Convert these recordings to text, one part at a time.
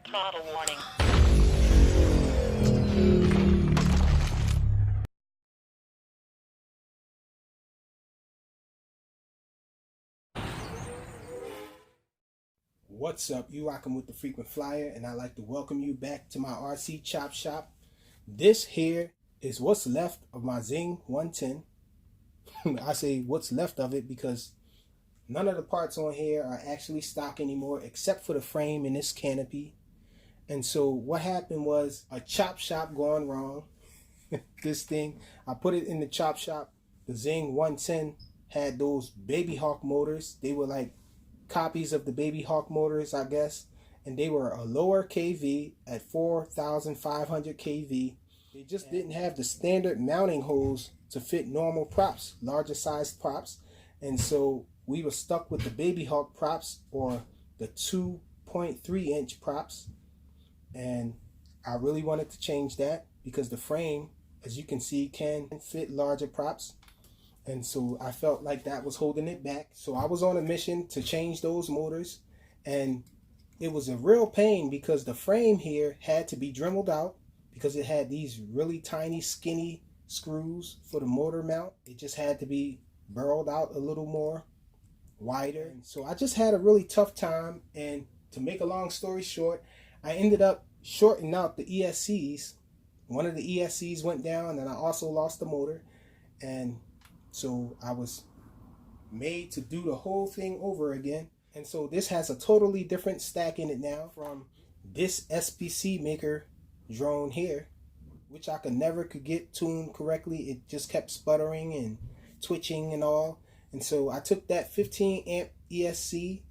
Throttle warning. What's up? You rocking with the Frequent Flyer, and I'd like to welcome you back to my RC Chop Shop. This here is what's left of my Zing 110. I say what's left of it because none of the parts on here are actually stock anymore except for the frame and this canopy. And so what happened was a chop shop gone wrong. This thing, I put it in the chop shop. The Zing 110 had those Baby Hawk motors. They were like copies of the Baby Hawk motors, I guess, and they were a lower kV at 4,500 kV. They just didn't have the standard mounting holes to fit normal props, larger sized props, and so we were stuck with the Baby Hawk props, or the 2.3 inch props. And I really wanted to change that because the frame, as you can see, can fit larger props. And so I felt like that was holding it back. So I was on a mission to change those motors. And it was a real pain because the frame here had to be dremeled out because it had these really tiny, skinny screws for the motor mount. It just had to be burrowed out a little more wider. And so I just had a really tough time. And to make a long story short, I ended up shorting out the ESCs. One of the ESCs went down and I also lost the motor. And so I was made to do the whole thing over again. And so this has a totally different stack in it now from this SPC maker drone here, which I never could get tuned correctly. It just kept sputtering and twitching and all. And so I took that 15 amp ESC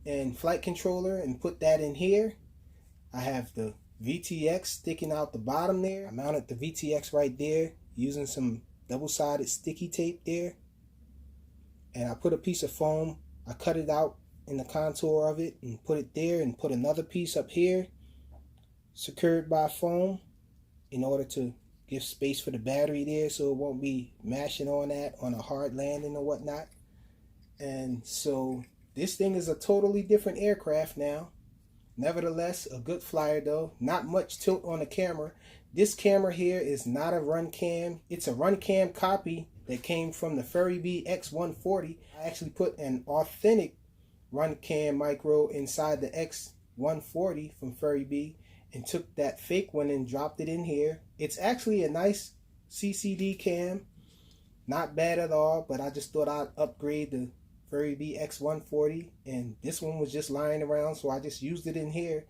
and flight controller and put that in here. I have the VTX sticking out the bottom there. I mounted the VTX right there using some double-sided sticky tape there, and I put a piece of foam, I cut it out in the contour of it and put it there, and put another piece up here secured by foam in order to give space for the battery there so it won't be mashing on that on a hard landing or whatnot. And so this thing is a totally different aircraft now. Nevertheless, a good flyer though. Not much tilt on the camera. This camera here is not a run cam. It's a run cam copy that came from the Ferry X140. I actually put an authentic run cam micro inside the X140 from Ferry and took that fake one and dropped it in here. It's actually a nice CCD cam. Not bad at all, but I just thought I'd upgrade the Ferry X140, and this one was just lying around, so I just used it in here.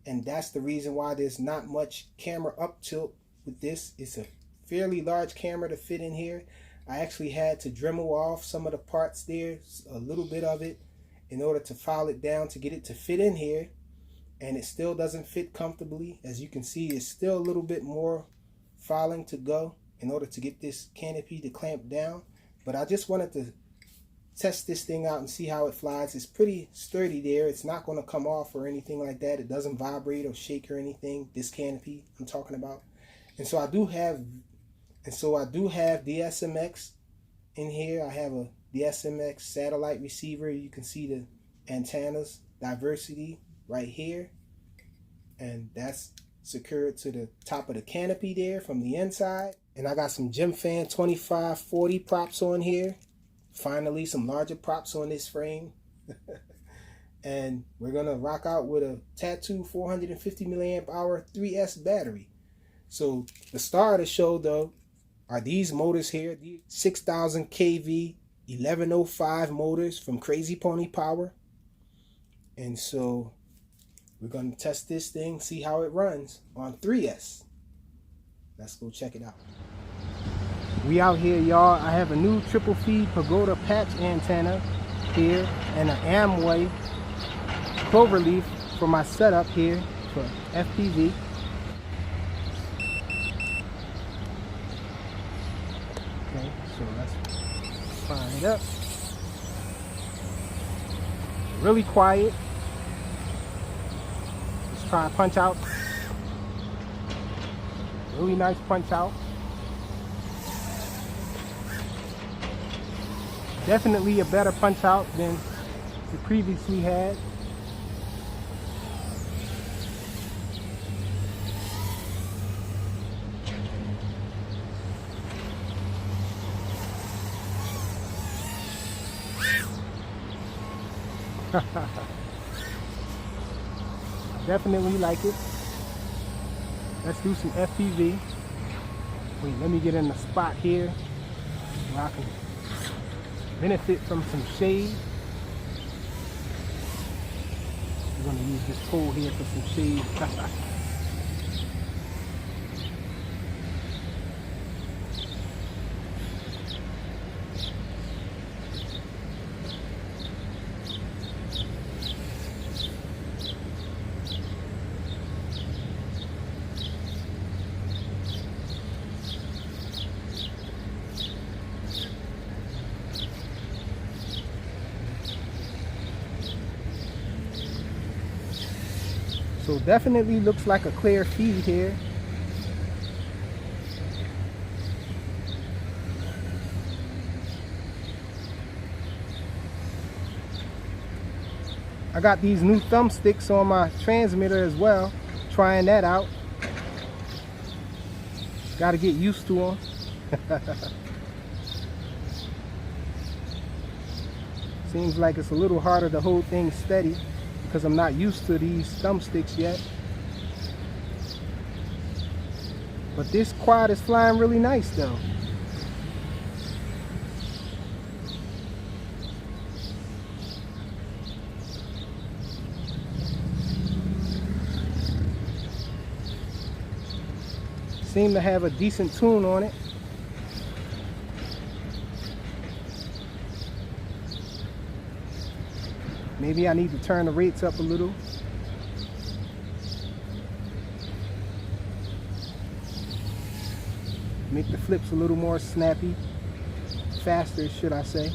And that's the reason why there's not much camera up tilt with this. It's a fairly large camera to fit in here. I actually had to Dremel off some of the parts there, a little bit of it, in order to file it down to get it to fit in here. And it still doesn't fit comfortably. As you can see, it's still a little bit more filing to go in order to get this canopy to clamp down. But I just wanted to test this thing out and see how it flies. It's pretty sturdy there. It's not going to come off or anything like that. It doesn't vibrate or shake or anything, this canopy I'm talking about. And so I do have DSMX in here. I have a DSMX satellite receiver. You can see the antennas diversity right here, and that's secured to the top of the canopy there from the inside. And I got some Gem Fan 2540 props on here. Finally, some larger props on this frame. And we're gonna rock out with a Tattoo 450 milliamp hour 3S battery. So the star of the show though are these motors here, the 6,000 kV 1105 motors from Crazy Pony Power. And so we're gonna test this thing, see how it runs on 3S. Let's go check it out. We out here, y'all. I have a new triple feed pagoda patch antenna here and an Amway cloverleaf for my setup here for FPV. Okay, so let's fire it up. Really quiet. Let's try a punch out. Really nice punch out. Definitely a better punch out than we previously had. Definitely like it. Let's do some FPV. Wait, let me get in the spot here where I can benefit from some shade. We're going to use this pole here for some shade. So definitely looks like a clear feed here. I got these new thumbsticks on my transmitter as well, trying that out. Got to get used to them. Seems like it's a little harder to hold things steady because I'm not used to these thumbsticks yet. But this quad is flying really nice though. Seem to have a decent tune on it. Maybe I need to turn the rates up a little. Make the flips a little more snappy, faster should I say.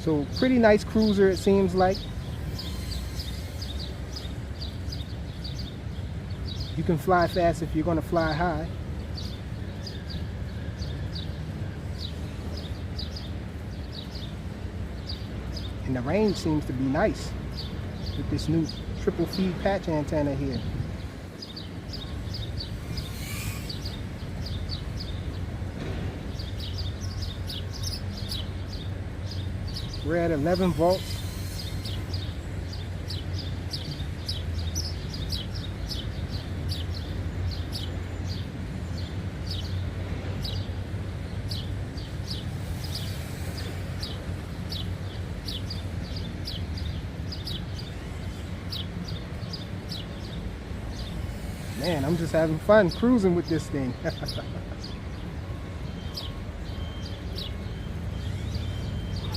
So pretty nice cruiser it seems like. You can fly fast if you're going to fly high. And the range seems to be nice with this new triple feed patch antenna here. We're at 11 volts. Man, I'm just having fun cruising with this thing.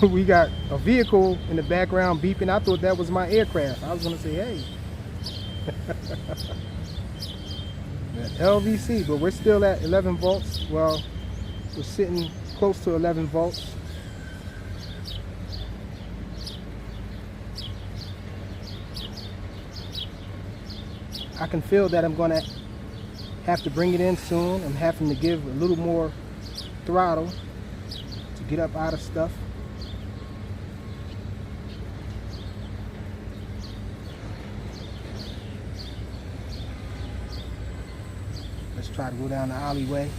We got a vehicle in the background beeping. I thought that was my aircraft. I was going to say, hey. LVC, but we're still at 11 volts. Well, we're sitting close to 11 volts. I can feel that I'm going to have to bring it in soon. I'm having to give a little more throttle to get up out of stuff. Let's try to go down the alleyway.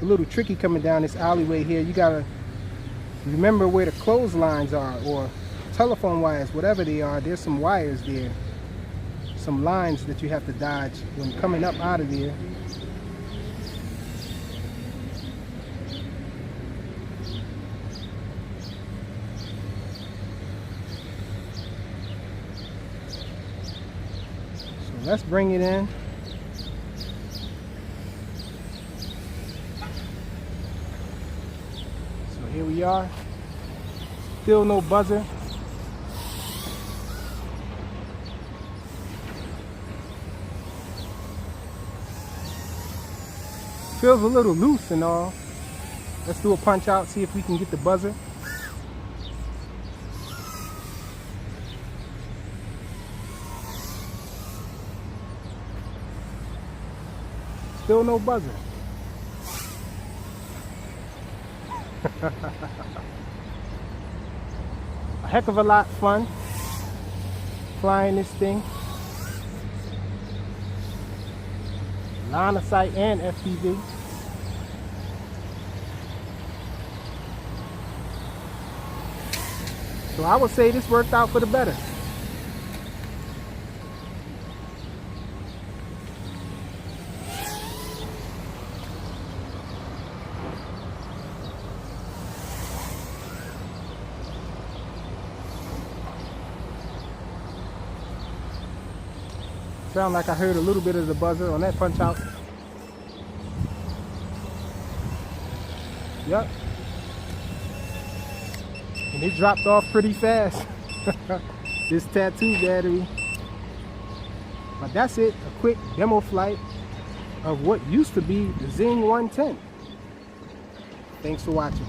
A little tricky coming down this alleyway here. You gotta remember where the clotheslines are, or telephone wires, whatever they are. There's some wires there, some lines that you have to dodge when coming up out of there. So let's bring it in. So here we are. Still no buzzer. Feels a little loose and all. Let's do a punch out, see if we can get the buzzer. Still no buzzer. I heck of a lot of fun flying this thing. Line of sight and FPV. So I would say this worked out for the better. Sound like I heard a little bit of the buzzer on that punch out. Yep. And it dropped off pretty fast. This tattoo battery. But that's it. A quick demo flight of what used to be the Zing 110. Thanks for watching.